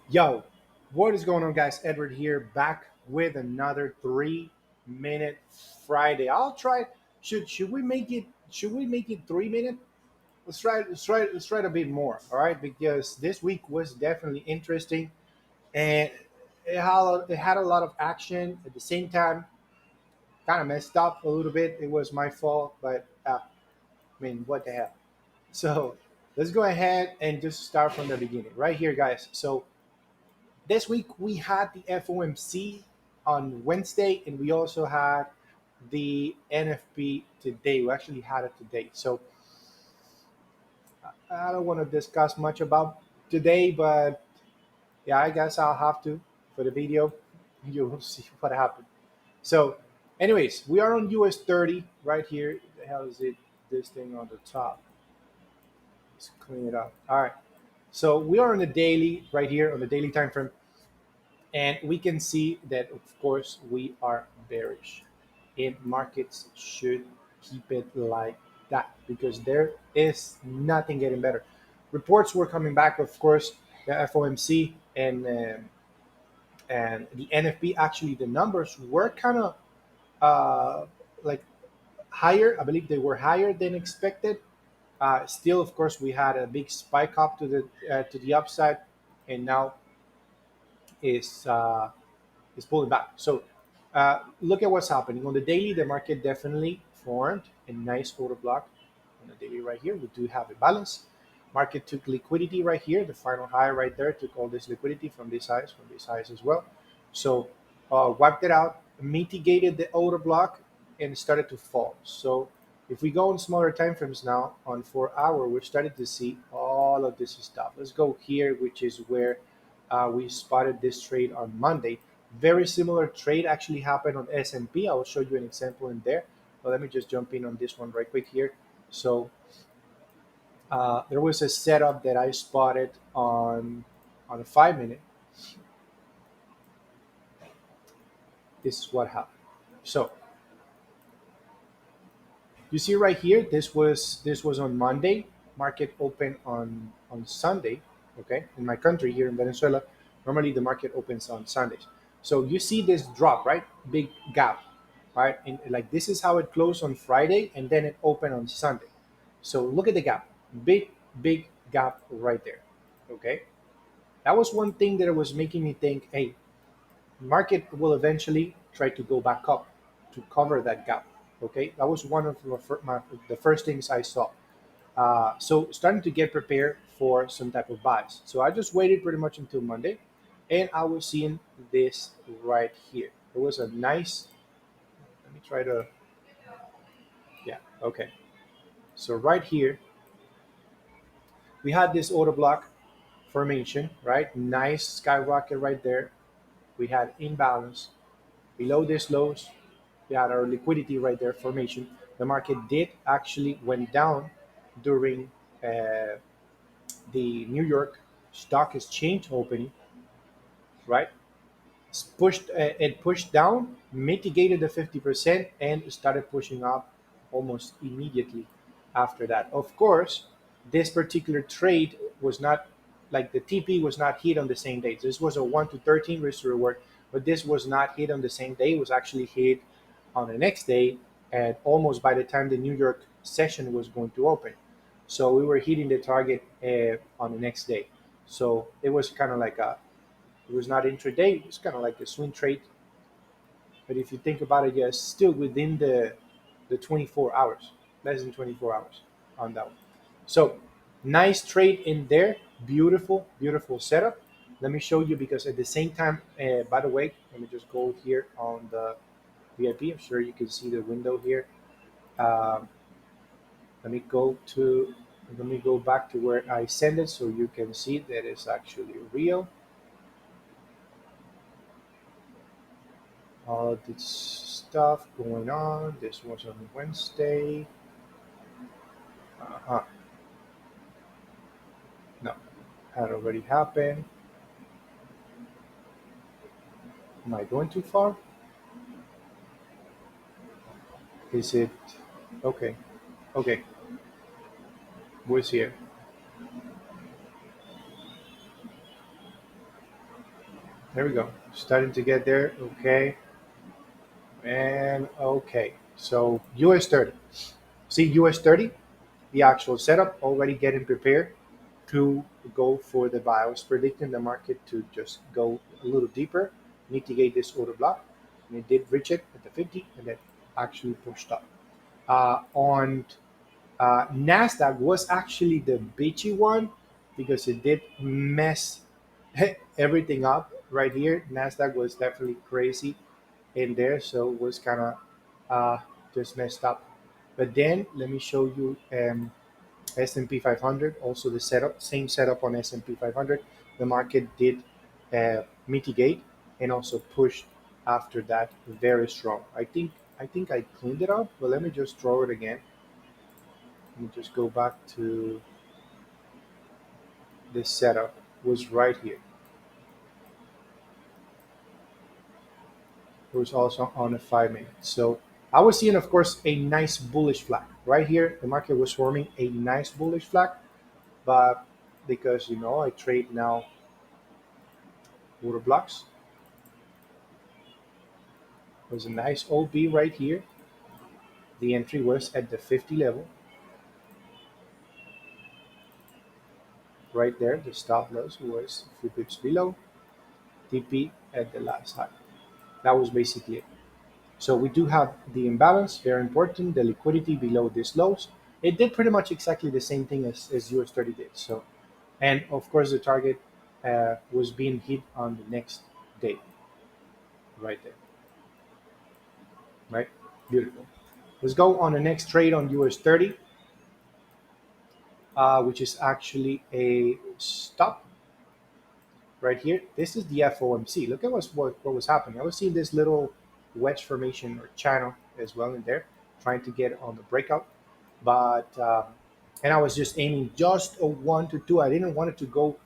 Yo, what is going on, guys? Edward here, back with another 3 minute Friday. I'll try. Should we make it? Should we make it 3 minute? Let's try a bit more. All right, because this week was definitely interesting, and it had a lot of action at the same time. Kind of messed up a little bit. It was my fault, but I mean, what the hell? So let's go ahead and just start from the beginning, right here, guys. So this week we had the FOMC on Wednesday, and we also had the NFP today. We actually had it today. So I don't want to discuss much about today, but yeah, I guess I'll have to for the video. You will see what happened. So, anyways, we are on US 30 right here. The hell is it? This thing on the top. Let's clean it up. All right. So we are on the daily right here on the daily time frame. And we can see that, of course, we are bearish. And markets should keep it like that because there is nothing getting better. Reports were coming back, of course, the FOMC and the NFP. Actually, the numbers were kind of like higher. I believe they were higher than expected. Still, of course, we had a big spike up to the upside, and now is is pulling back. So look at what's happening on the daily. The market definitely formed a nice order block on the daily right here. We do have a balance. Market took liquidity right here. The final high right there took all this liquidity from these highs as well. So wiped it out, mitigated the order block, and started to fall. So if we go on smaller time frames now on 4 hour, we're starting to see all of this stuff. Let's go here, which is where we spotted this trade on Monday. Very similar trade actually happened on S&P. I will show you an example in there. But let me just jump in on this one right quick here. So there was a setup that I spotted on a 5 minute. This is what happened. So you see right here, this was on Monday. Market opened on Sunday. Okay, in my country here in Venezuela, normally the market opens on Sundays. So you see this drop, right? Big gap, right? And like this is how it closed on Friday, and then it opened on Sunday. So look at the gap, big gap right there. Okay, that was one thing that was making me think, hey, market will eventually try to go back up to cover that gap. Okay, that was one of the first things I saw. So starting to get prepared for some type of buys. So I just waited pretty much until Monday, and I was seeing this right here. It was a nice. Let me try to. Yeah. Okay. So right here we had this order block formation. Right. Nice skyrocket right there. We had imbalance below these lows. We had our liquidity right there formation. The market did actually went down during uh, the New York Stock Exchange opening, right? It pushed down, mitigated the 50%, and started pushing up almost immediately after that. Of course, this particular trade was not like the TP was not hit on the same day. This was a 1 to 13 risk to reward, but this was not hit on the same day. It was actually hit on the next day, and almost by the time the New York session was going to open. So we were hitting the target on the next day. So it was kind of like it was not intraday. It was kind of like a swing trade. But if you think about it, yes, still within the 24 hours, less than 24 hours on that one. So nice trade in there. Beautiful, beautiful setup. Let me show you because at the same time, by the way, let me just go here on the VIP. I'm sure you can see the window here. Um, let me go to let me go back to where I send it so you can see that it's actually real. All this stuff going on. This was on Wednesday. Uh-huh. No, had already happened. Am I going too far? Is it okay? Okay, who's here? There we go. Starting to get there. Okay. And okay. So US 30. See US 30, the actual setup already getting prepared to go for the buy. I was predicting the market to just go a little deeper, mitigate this order block, and it did reach it at the 50 and then actually pushed up. On Nasdaq was actually the bitchy one because it did mess everything up right here. Nasdaq was definitely crazy in there, so it was kind of uh, just messed up. But then let me show you S&P 500. Also the setup, same setup on S&P 500. The market did mitigate and also pushed after that very strong. I think I cleaned it up, but let me just draw it again. Let me just go back to this setup. Was right here. It was also on a 5 minute. So I was seeing, of course, a nice bullish flag right here. The market was forming a nice bullish flag, but because I trade now order blocks, it was a nice OB right here. The entry was at the 50 level, right there. The stop loss was a few pips below. TP at the last high. That was basically it. So we do have the imbalance, very important, the liquidity below these lows. It did pretty much exactly the same thing as US 30 did. So, and of course the target was being hit on the next day, right there, right? Beautiful. Let's go on the next trade on US 30, which is actually a stop right here. This is the FOMC. Look at what was happening. I was seeing this little wedge formation or channel as well in there, trying to get on the breakout. But and I was just aiming just a 1 to 2. I didn't want it to go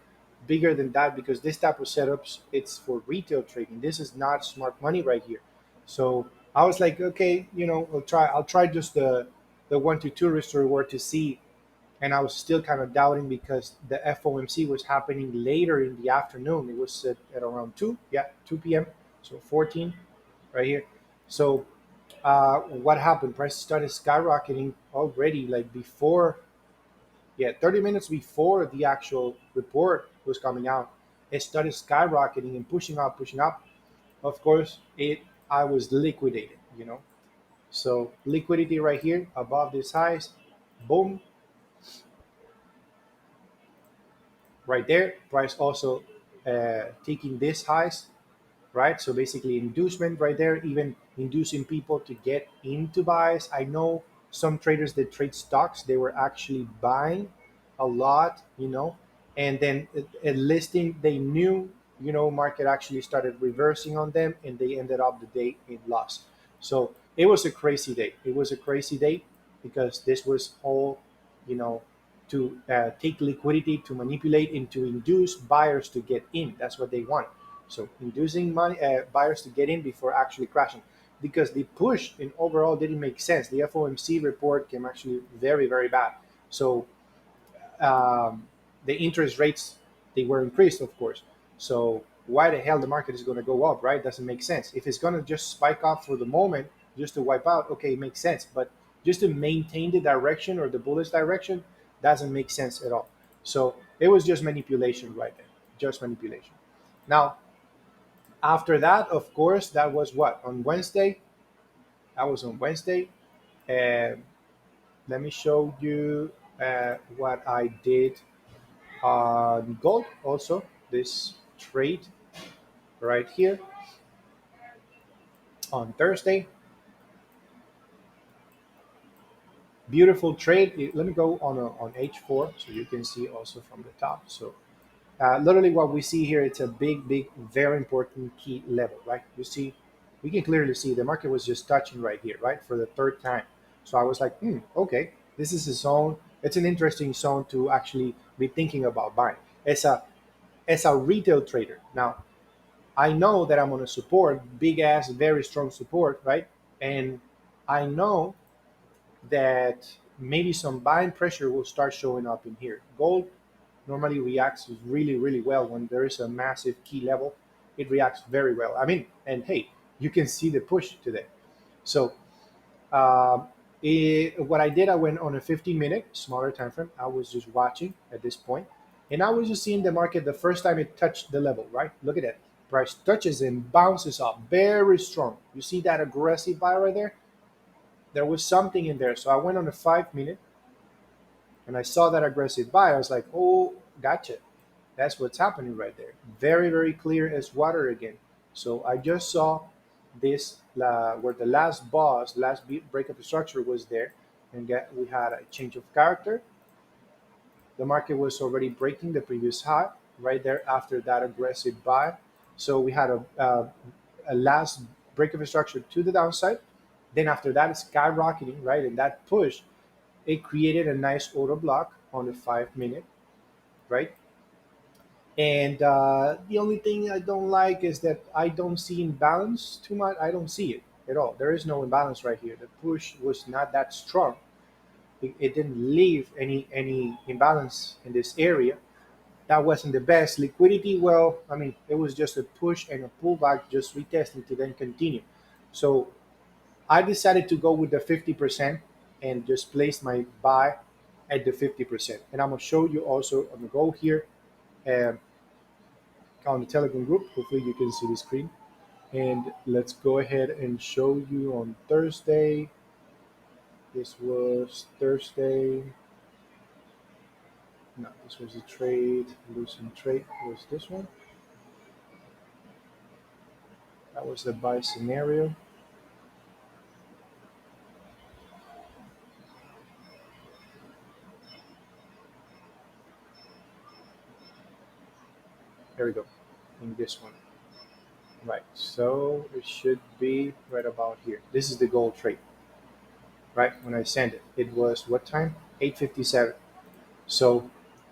bigger than that because this type of setups it's for retail trading. This is not smart money right here. So I was like, okay, I'll try just the 1 to 2 risk to reward to see, and I was still kind of doubting because the FOMC was happening later in the afternoon. It was at around 2, yeah, 2 p.m. So 14 right here. So what happened? Price started skyrocketing already, like before, yeah, 30 minutes before the actual report was coming out. It started skyrocketing and pushing up, pushing up. Of course, I was liquidated. So liquidity right here above these highs, boom, right there. Price also taking these highs, right? So basically, inducement right there, even inducing people to get into buys. I know some traders that trade stocks, they were actually buying a lot, and then a listing they knew, market actually started reversing on them, and they ended up the day in loss. So it was a crazy day. It was a crazy day because this was all, you know, to take liquidity, to manipulate, and to induce buyers to get in. That's what they want. So inducing money buyers to get in before actually crashing, because the push in overall didn't make sense. The FOMC report came actually very very bad. So the interest rates, they were increased, of course. So why the hell the market is going to go up, right? Doesn't make sense. If it's going to just spike up for the moment, just to wipe out, okay, it makes sense. But just to maintain the direction or the bullish direction doesn't make sense at all. So it was just manipulation right there, just manipulation. Now, after that, of course, that was what, on Wednesday. That was on Wednesday. And let me show you what I did on gold. Also, this trade right here on Thursday. Beautiful trade. Let me go on H4 so you can see also from the top. So literally what we see here, it's a big, very important key level, right? You see, we can clearly see the market was just touching right here, right, for the third time. So I was like, okay, this is a zone. It's an interesting zone to actually be thinking about buying. As a retail trader. Now, I know that I'm on a support, big ass, very strong support, right? And I know that maybe some buying pressure will start showing up in here. Gold normally reacts really, really well when there is a massive key level. it reacts very well. I mean, and hey, you can see the push today. So um, what I did, I went on a 15-minute smaller time frame. I was just watching at this point, and I was just seeing the market the first time it touched the level. Right, look at that. Price touches and bounces up very strong. You see that aggressive buy right there? There was something in there. So I went on a 5 minute and I saw that aggressive buy. I was like, oh, gotcha. That's what's happening right there. Very, very clear as water again. So I just saw this where the last boss, last breakup structure was there, and we had a change of character. The market was already breaking the previous high right there after that aggressive buy. So we had a last breakup structure to the downside. Then after that, it's skyrocketing, right? And that push, it created a nice order block on the 5 minute, right? And the only thing I don't like is that I don't see imbalance too much. I don't see it at all. There is no imbalance right here. The push was not that strong. It didn't leave any imbalance in this area. That wasn't the best liquidity. Well, I mean, it was just a push and a pullback, just retesting to then continue. So I decided to go with the 50% and just place my buy at the 50%. And I'm gonna show you also. I'm gonna go here. Um, on the Telegram group. Hopefully you can see the screen. And let's go ahead and show you on Thursday. This was Thursday. No, this was a trade. Losing trade was this one. That was the buy scenario. There we go. In this one. Right. So it should be right about here. This is the gold trade. Right. When I sent it, it was what time? 8:57. So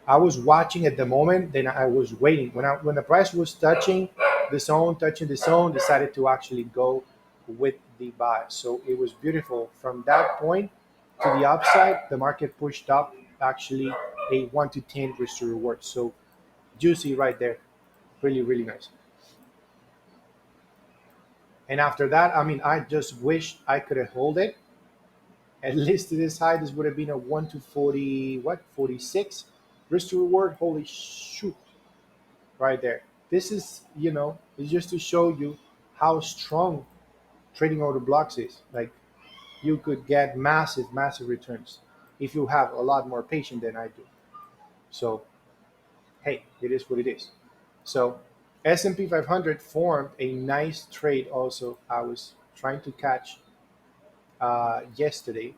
I was watching at the moment, then I was waiting. When the price was touching the zone, decided to actually go with the buy. So it was beautiful. From that point to the upside, the market pushed up actually a 1 to 10 risk to reward. So juicy right there. Really, really nice. And after that, I mean, I just wish I could have hold it. At least to this high, this would have been a 1 to 40, what, 46 risk to reward. Holy shoot, right there. This is, it's just to show you how strong trading order blocks is. Like you could get massive, massive returns if you have a lot more patience than I do. So, hey, it is what it is. So, S&P 500 formed a nice trade. Also, I was trying to catch yesterday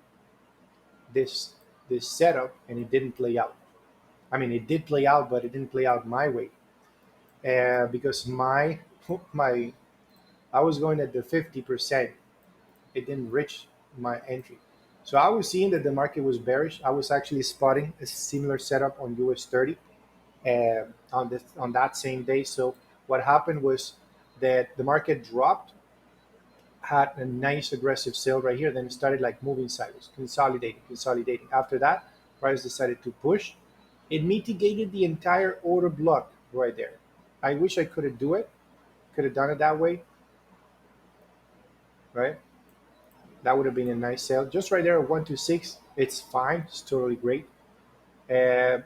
this this setup, and it didn't play out. I mean, it did play out, but it didn't play out my way because my my I was going at the 50%. It didn't reach my entry. So I was seeing that the market was bearish. I was actually spotting a similar setup on US 30 on that same day. So what happened was that the market dropped, had a nice aggressive sale right here, then it started like moving sideways, consolidating, consolidating. After that, price decided to push. It mitigated the entire order block right there. I wish I could have do it, could have done it that way, right? That would have been a nice sale. Just right there, 1 to 6. It's fine. It's totally great. Uh,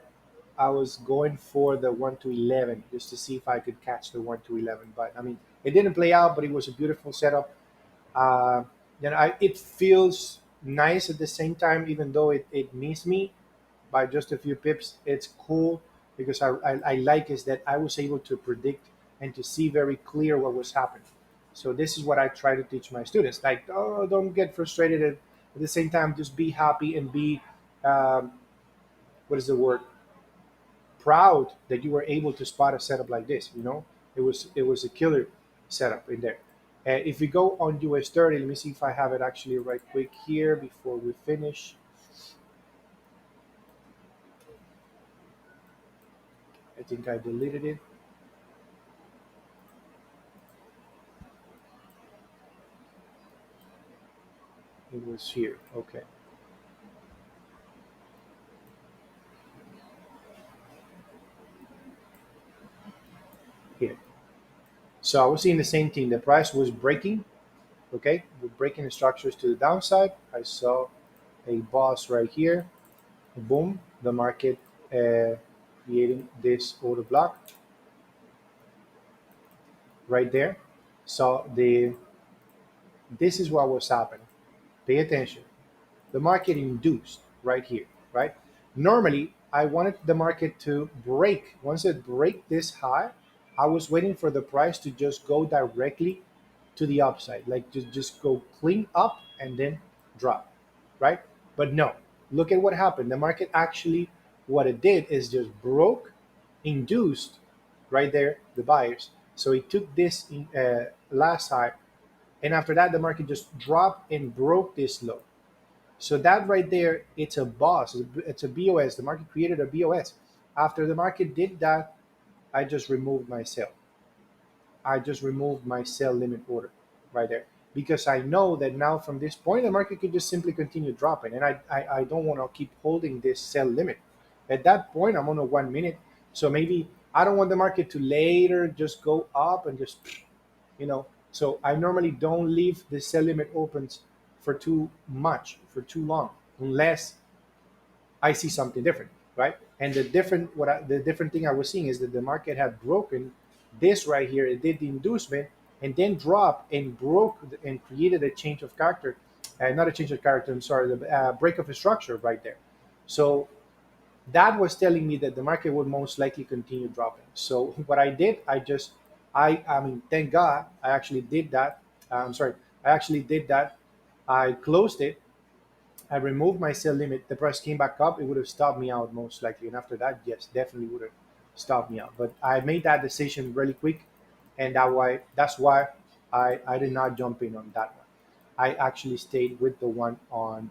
I was going for the 1 to 11 just to see if I could catch the 1 to 11. But I mean, it didn't play out, but it was a beautiful setup. Uh, it feels nice at the same time, even though it missed me by just a few pips. It's cool because I like is that I was able to predict and to see very clear what was happening. So this is what I try to teach my students. Like, oh, don't get frustrated. At the same time, just be happy and be, um, what is the word? Proud that you were able to spot a setup like this. It was a killer setup in there. If we go on US 30, let me see if I have it actually right quick here before we finish. I think I deleted it. It was here. Okay, here. So I was seeing the same thing. The price was breaking, okay, we're breaking the structures to the downside. I saw a boss right here. Boom, the market creating this order block right there. So this is what was happening. Pay attention. The market induced right here, right? Normally, I wanted the market to break. Once it break this high, I was waiting for the price to just go directly to the upside, like to just go clean up and then drop, right? But no, look at what happened. The market actually, what it did is just broke, induced right there, the buyers. So it took this last high, and after that, the market just dropped and broke this low. So that right there, it's a boss. It's a BOS. The market created a BOS. After the market did that, I just removed my sell. I just removed my sell limit order right there because I know that now from this point, the market could just simply continue dropping. And I don't want to keep holding this sell limit. At that point, I'm on a 1 minute. So maybe I don't want the market to later just go up and just, So I normally don't leave the sell limit opens for too much, for too long, unless I see something different, right? And the different thing I was seeing is that the market had broken this right here. It did the inducement and then dropped and broke and created a change of character, not a change of character. I'm sorry, the break of a structure right there. So that was telling me that the market would most likely continue dropping. So what I did, I mean, thank God, I actually did that. I'm sorry, I actually did that. I closed it. I removed my sell limit. The price came back up. It would have stopped me out most likely. And after that, yes, definitely would have stopped me out. But I made that decision really quick, and that's why I did not jump in on that one. I actually stayed with the one uh,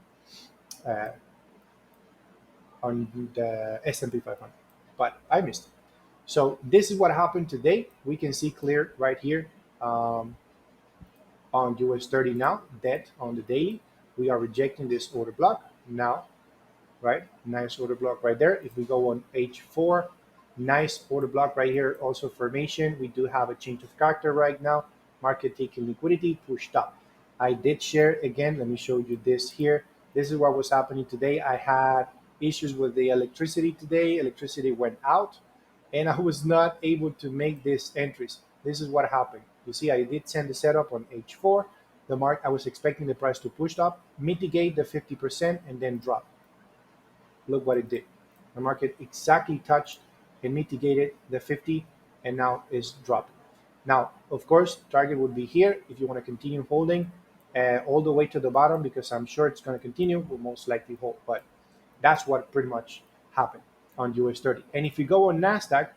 on the S&P 500, but I missed it. So this is what happened today. We can see clear right here um, on US 30 now, dead on the daily. We are rejecting this order block now, right? Nice order block right there. If we go on H4, nice order block right here. Also formation. We do have a change of character right now. Market taking liquidity pushed up. I did share again. Let me show you this here. This is what was happening today. I had issues with the electricity today. Electricity went out and I was not able to make these entries. This is what happened. You see, I did send the setup on H4. The mark, I was expecting the price to push up, mitigate the 50%, and then drop. Look what it did. The market exactly touched and mitigated the 50 and now is dropping. Now, of course, target would be here if you want to continue holding all the way to the bottom because I'm sure it's going to continue. Will most likely hold, but that's what pretty much happened on US 30. And if you go on Nasdaq,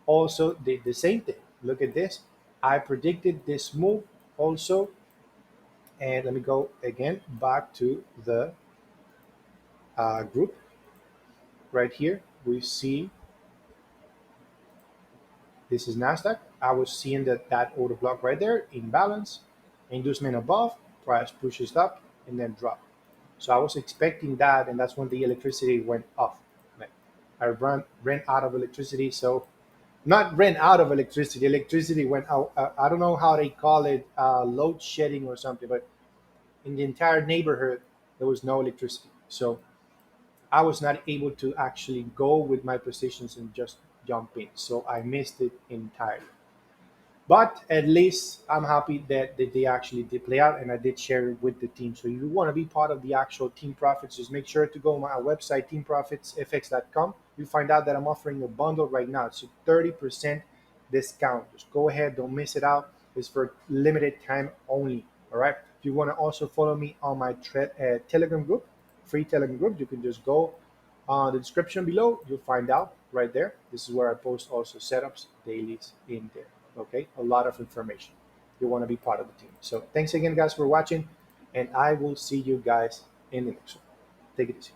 also did the same thing. Look at this. I predicted this move also. And let me go again back to the group right here. We see this is Nasdaq. I was seeing that order block right there, imbalance, inducement above, price pushes up and then drop. So I was expecting that, and that's when the electricity went off. Like, I ran out of electricity, so not ran out of electricity. Electricity went out. I don't know how they call it, load shedding or something, but in the entire neighborhood there was no electricity. So I was not able to actually go with my positions and just jump in. So I missed it entirely. But at least I'm happy that they actually did play out and I did share it with the team. So if you want to be part of the actual Team Profits, just make sure to go on my website, teamprofitsfx.com. You find out that I'm offering a bundle right now. It's a 30% discount. Just go ahead, don't miss it out. It's for limited time only. All right. If you want to also follow me on my Telegram group, free Telegram group, you can just go on the description below. You'll find out right there. This is where I post also setups, dailies in there. Okay, a lot of information. You want to be part of the team. So thanks again, guys, for watching, and I will see you guys in the next one. Take it easy.